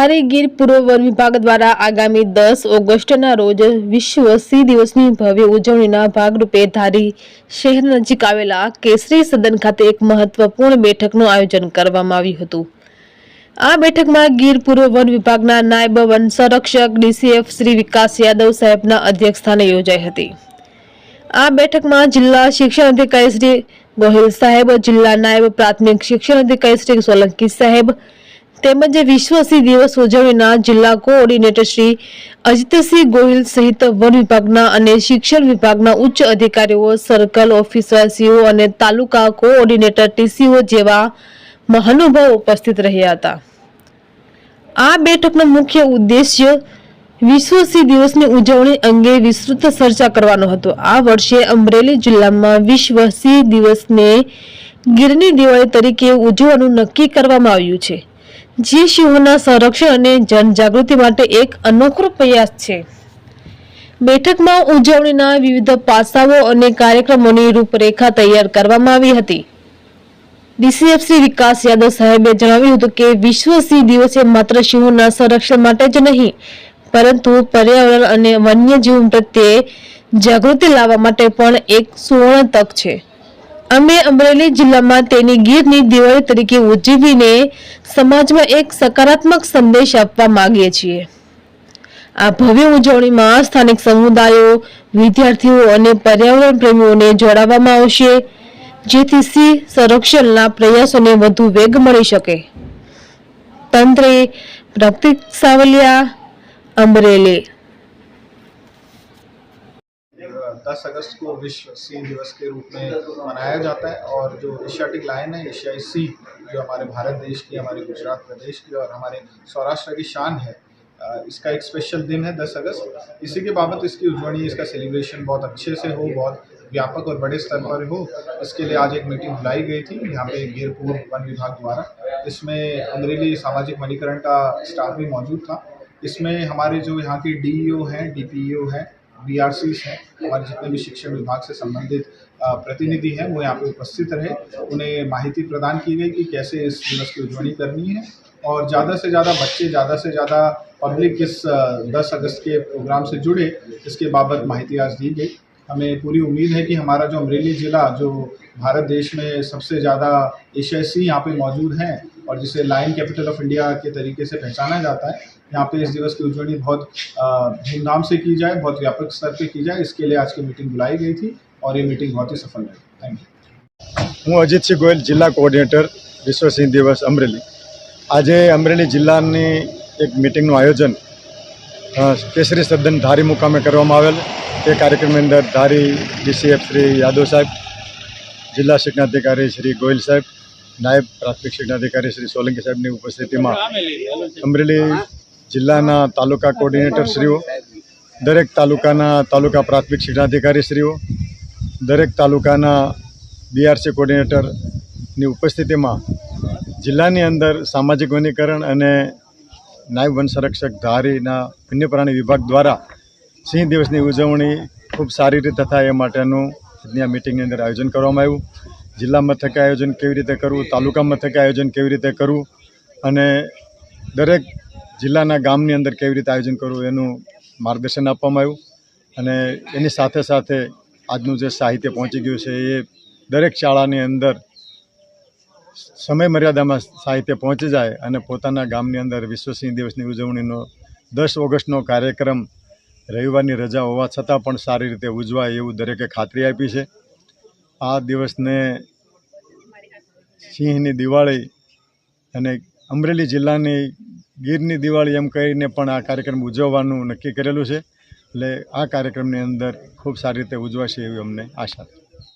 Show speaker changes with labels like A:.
A: ધારી ગીર પૂર્વ વન વિભાગ દ્વારા આગામી 10 ઓગસ્ટના રોજ વિશ્વ સિંહ દિવસની ભવ્ય ઉજવણીના ભાગરૂપે ધારી શહેર નજીક આવેલા કેસરી સદન ખાતે એક મહત્વપૂર્ણ બેઠકનું આયોજન કરવામાં આવ્યું હતું। આ બેઠકમાં ગીર પૂર્વ વન વિભાગના નાયબ વન સંરક્ષક ડીસીએફ શ્રી વિકાસ યાદવ સાહેબના અધ્યક્ષસ્થાને યોજાઈ હતી। આ બેઠકમાં જિલ્લા શિક્ષણ અધિકારી શ્રી ગોહિલ સાહેબ, જિલ્લા નાયબ પ્રાથમિક શિક્ષણ અધિકારી શ્રી સોલંકી સાહેબ તેમજ વિશ્વ સિંહ દિવસ ઉજવણીના જિલ્લા કોઓર્ડિનેટર શ્રી અજીતસિંહ ગોહિલ સહિત વન વિભાગના અને શિક્ષણ વિભાગના ઉચ્ચ અધિકારીઓ, સર્કલ ઓફિસરશ્રીઓ અને તાલુકા કોઓર્ડિનેટર ટીસીઓ જેવા મહાનુભાવો ઉપસ્થિત રહ્યા હતા। આ બેઠકનો મુખ્ય ઉદ્દેશ્ય વિશ્વ સિંહ દિવસની ઉજવણી અંગે વિસ્તૃત ચર્ચા કરવાનો હતો। આ વર્ષે અમરેલી જિલ્લામાં વિશ્વ સિંહ દિવસને ગીરની દિવાળી તરીકે ઉજવવાનું નક્કી કરવામાં આવ્યું છે, જે સિંહોના સંરક્ષણ અને જનજાગૃતિ માટે એક અનોખો પ્રયાસ છે। બેઠકમાં ઉજવણીના વિવિધ પાસાઓ અને કાર્યક્રમોની રૂપરેખા તૈયાર કરવામાં આવી હતી। ડીસીએફ શ્રી વિકાસ યાદવ સાહેબે જણાવ્યું હતું કે વિશ્વ સિંહ દિવસ માત્ર સિંહોના સંરક્ષણ માટે જ નહીં, પરંતુ પર્યાવરણ અને વન્યજીવ પ્રત્યે જાગૃતિ લાવવા માટે પણ એક સુવર્ણ તક છે। અમે અમરેલી જિલ્લામાં તેની ગીરની દિવાળી તરીકે ઉજવીને સમાજમાં એક સકારાત્મક સંદેશ આપવા માંગીએ છીએ। આ ભવ્ય ઉજવણીમાં સ્થાનિક સમુદાયો, વિદ્યાર્થીઓ અને પર્યાવરણ પ્રેમીઓને જોડવામાં આવશે, જેથી સિંહ સંરક્ષણના પ્રયાસોને વધુ વેગ મળી શકે। તંત્રે પ્રતિક સાવલિયા, अमरेली।
B: 10 अगस्त को विश्व सिंह दिवस के रूप में मनाया जाता है और जो एशियाटिक लायन है, एशियाई सिंह, जो हमारे भारत देश की, हमारे गुजरात प्रदेश की और हमारे सौराष्ट्र की शान है, इसका एक स्पेशल दिन है 10 अगस्त। इसी के बाबत इसकी उजवणी, इसका सेलिब्रेशन बहुत अच्छे से हो, बहुत व्यापक और बड़े स्तर पर हो, इसके लिए आज एक मीटिंग बुलाई गई थी यहाँ पे गीर पूर्व वन विभाग द्वारा। इसमें अमरेली सामाजिक वनीकरण का स्टाफ भी मौजूद था। इसमें हमारे जो यहाँ के डीईओ हैं, डीपीईओ हैं, बीआरसीज हैं, हमारे जितने भी शिक्षण विभाग से संबंधित प्रतिनिधि हैं, वो यहाँ पे उपस्थित रहे। उन्हें माहिती प्रदान की गई कि कैसे इस दिवस की उजवणी करनी है और ज़्यादा से ज़्यादा बच्चे, ज़्यादा से ज़्यादा पब्लिक इस 10 अगस्त के प्रोग्राम से जुड़े, इसके बाबत माहिती आज दी गई। हमें पूरी उम्मीद है कि हमारा जो अमरेली ज़िला, जो भारत देश में सबसे ज़्यादा एशियाई सिंह यहाँ पे मौजूद हैं और जिसे लायन कैपिटल ऑफ इंडिया के तरीके से पहचाना जाता है, यहाँ पे इस दिवस की उजवणी बहुत धूमधाम से की जाए, बहुत व्यापक स्तर पे की जाए, इसके लिए आज की मीटिंग बुलाई गई थी और ये मीटिंग बहुत ही सफल रही। Thank you.
C: હું અજીતસિંહ ગોયલ, જિલ્લા કોઓર્ડિનેટર વિશ્વ સિંહ દિવસ અમરેલી। આજે અમરેલી જિલ્લાની એક મીટિંગનું આયોજન કેસરી સદન ધારી મુકામે કરવામાં આવેલ। એ કાર્યક્રમની અંદર ધારી ડીસીએફ શ્રી યાદવ સાહેબ, જિલ્લા શિક્ષણાધિકારી શ્રી ગોહિલ સાહેબ, નાયબ પ્રાથમિક શિક્ષણાધિકારી શ્રી સોલંકી સાહેબની ઉપસ્થિતિમાં અમરેલી જિલ્લાના તાલુકા કોઓર્ડિનેટરશ્રીઓ, દરેક તાલુકાના તાલુકા પ્રાથમિક શિક્ષણાધિકારીશ્રીઓ, દરેક તાલુકાના બીઆરસી કોઓર્ડિનેટરની ઉપસ્થિતિમાં જિલ્લાની અંદર સામાજિક વનીકરણ અને નાયબ વન સંરક્ષક ધારીના વન્યપ્રાણી વિભાગ દ્વારા સિંહ દિવસની ઉજવણી ખૂબ સારી રીતે થાય એ માટેનું આજની આ મીટિંગની અંદર આયોજન કરવામાં આવ્યું। જિલ્લા મથકે આયોજન કેવી રીતે કરવું, તાલુકા મથકે આયોજન કેવી રીતે કરવું અને દરેક જિલ્લાના ગામની અંદર કેવી રીતે આયોજન કરવું એનું માર્ગદર્શન આપવામાં આવ્યું। અને એની સાથે સાથે આજનું જે સાહિત્ય પહોંચી ગયું છે એ દરેક શાળાની અંદર સમય મર્યાદામાં સાહિત્ય પહોંચી જાય અને પોતાના ગામની અંદર વિશ્વ સિંહ દિવસની ઉજવણીનો 10 ઓગસ્ટનો કાર્યક્રમ રવિવારની રજા હોવા છતાં પણ સારી રીતે ઉજવાય એવું દરેકે ખાતરી આપી છે। આ દિવસને સિંહની દિવાળી અને અમરેલી જિલ્લાની ગીરની દિવાળી એમ કહીને પણ આ કાર્યક્રમ ઉજવવાનું નક્કી કરેલું છે। એટલે આ કાર્યક્રમની અંદર ખૂબ સારી રીતે ઉજવાશે એવી અમને આશા છે।